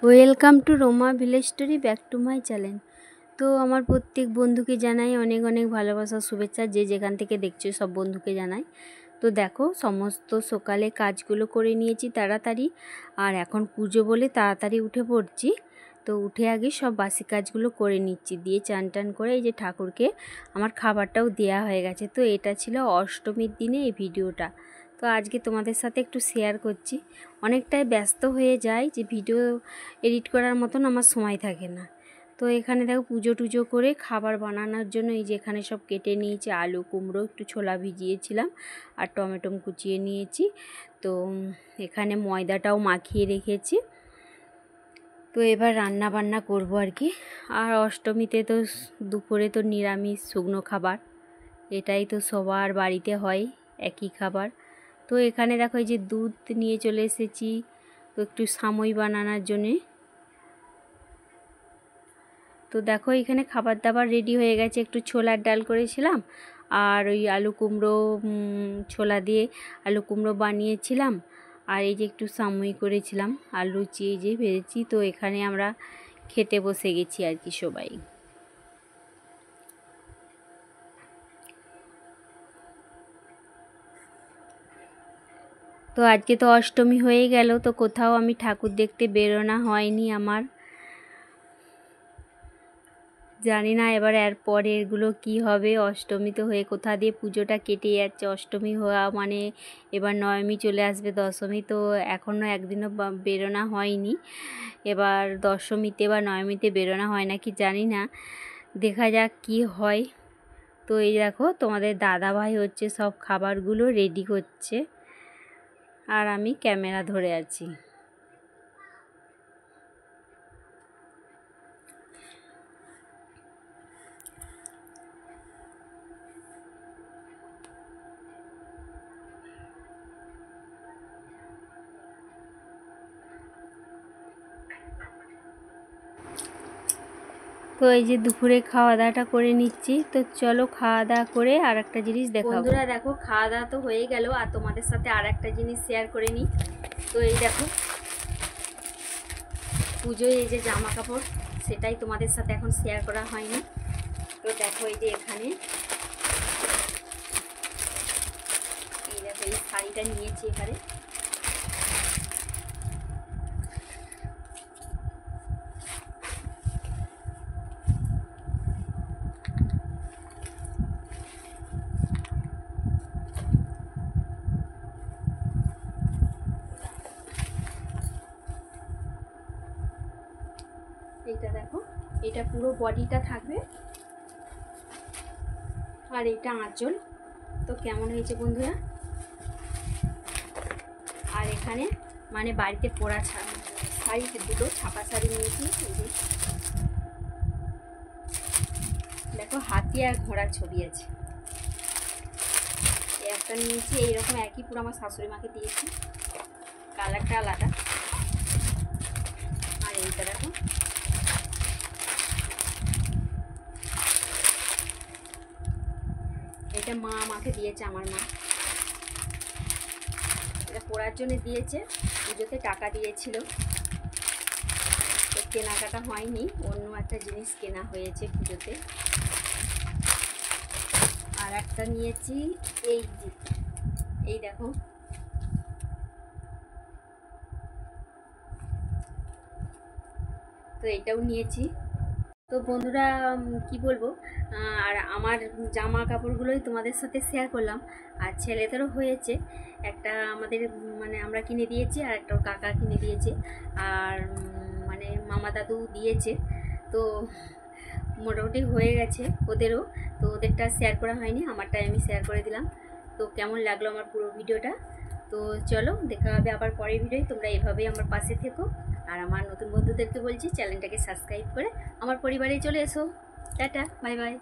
Welcome to Ruma village story, back to my channel. তো আমার প্রত্যেক বন্ধুকে জানাই অনেক অনেক ভালোবাসা, শুভেচ্ছা। যে যেখান থেকে দেখছো সব বন্ধুকে জানাই। তো দেখো, সমস্ত সকালে কাজগুলো করে নিয়েছি তাড়াতাড়ি, আর এখন পুজো বলে তাড়াতাড়ি উঠে পড়ছি। তো উঠে আগে সব বাসি কাজগুলো করে নিচ্ছি, দিয়ে চান টান করে এই যে ঠাকুরকে আমার খাবারটাও দেয়া হয়ে গেছে। তো এটা ছিল অষ্টমীর দিনে এই ভিডিওটা। তো আজকে তোমাদের সাথে একটু শেয়ার করছি। অনেকটাই ব্যস্ত হয়ে যায় যে ভিডিও এডিট করার মতন আমার সময় থাকে না। তো এখানে দেখো পুজো টুজো করে খাবার বানানোর জন্য এই যে এখানে সব কেটে নিয়েছি, আলু কুমড়ো, একটু ছোলা ভিজিয়েছিলাম আর টমেটো কুচিয়ে নিয়েছি। তো এখানে ময়দাটাও মাখিয়ে রেখেছি। তো এবার রান্না বান্না করবো আর কি। আর অষ্টমীতে তো দুপুরে তো নিরামিষ শুকনো খাবার, এটাই তো সবার বাড়িতে হয়, একই খাবার। তো এখানে দেখো এই যে দুধ নিয়ে চলে এসেছি, তো একটু সামই বানানোর জন্যে। তো দেখো এখানে খাবার দাবার রেডি হয়ে গেছে। একটু ছোলার ডাল করেছিলাম আর ওই আলু কুমড়ো, ছোলা দিয়ে আলু কুমড়ো বানিয়েছিলাম। আর এই যে একটু সামই করেছিলাম, আর লুচি এই যে ভেজেছি। তো এখানে আমরা খেতে বসে গেছি আর কি সবাই। তো আজকে তো অষ্টমী হয়ে গেল, তো কোথাও আমি ঠাকুর দেখতে বেরোনো হয়নি আমার। জানি না এবার এর পরে এগুলো কী হবে। অষ্টমী তো হয়ে কোথা দিয়ে পুজোটা কেটে যাচ্ছে। অষ্টমী হওয়া মানে এবার নবমী চলে আসবে, দশমী তো এখনও একদিনও বেরোনো হয়নি। এবার দশমীতে বা নবমীতে বেরোনো হয় না কি জানি না, দেখা যাক কি হয়। তো এই দেখো তোমাদের দাদা ভাই হচ্ছে সব খাবারগুলো রেডি করছে, আর আমি ক্যামেরা ধরে আছি। তো এই যে দুপুরে খাওয়া দাওয়াটা করে নিচ্ছি। তো চলো খাওয়া দাওয়া করে আর একটা জিনিস দেখো। বন্ধুরা দেখো, খাওয়া দাওয়া তো হয়ে গেল, আর তোমাদের সাথে আর একটা জিনিস শেয়ার করে নিই। তো এই দেখো পুজোয় এই যে জামা কাপড়, সেটাই তোমাদের সাথে এখন শেয়ার করা হয়নি। তো দেখো এই যে এখানে এই দেখো এই শাড়িটা নিয়েছি এখানে। এইটা দেখো, এটা পুরো বডিটা থাকবে, আর এটা আঁচল। তো কেমন হয়েছে বন্ধুরা? আর এখানে মানে বাড়িতে পরা শাড়ি, দুটো ছাপা শাড়ি নিয়েছি। এই যে দেখো হাতি আর ঘোড়ার ছবি আছে। একটা নিয়েছি এইরকম একই, পুরো আমার শাশুড়ি মাকে দিয়েছি, কালারটা আলাদা। আর এইটা দেখো, এটা মা আমাকে দিয়েছে, আমার মা এটা পরার জন্য দিয়েছে। পুজোতে টাকা দিয়েছিল, তো কেনাকাটা হয়নি, অন্য একটা জিনিস কেনা হয়েছে পুজোতে। আর একটা নিয়েছি এই দেখো, তো এটাও নিয়েছি। তো বন্ধুরা কি বলবো, আর আমার জামা কাপড়গুলোই তোমাদের সাথে শেয়ার করলাম। আর ছেলেদেরও হয়েছে, একটা আমাদের মানে আমরা কিনে দিয়েছি, আর একটা ওর কাকা কিনে দিয়েছে, আর মানে মামা দাদু দিয়েছে। তো মোটামুটি হয়ে গেছে ওদেরও। তো ওদেরটা শেয়ার করা হয়নি, আমারটাই আমি শেয়ার করে দিলাম। তো কেমন লাগলো আমার পুরো ভিডিওটা? তো চলো দেখা হবে আবার পরের ভিডিওয়। তোমরা এভাবেই আমার পাশে থেকো, আর আমার নতুন বন্ধুদেরকে বলছি চ্যানেলটাকে সাবস্ক্রাইব করে আমার পরিবারে চলে এসো। Tata, bye bye.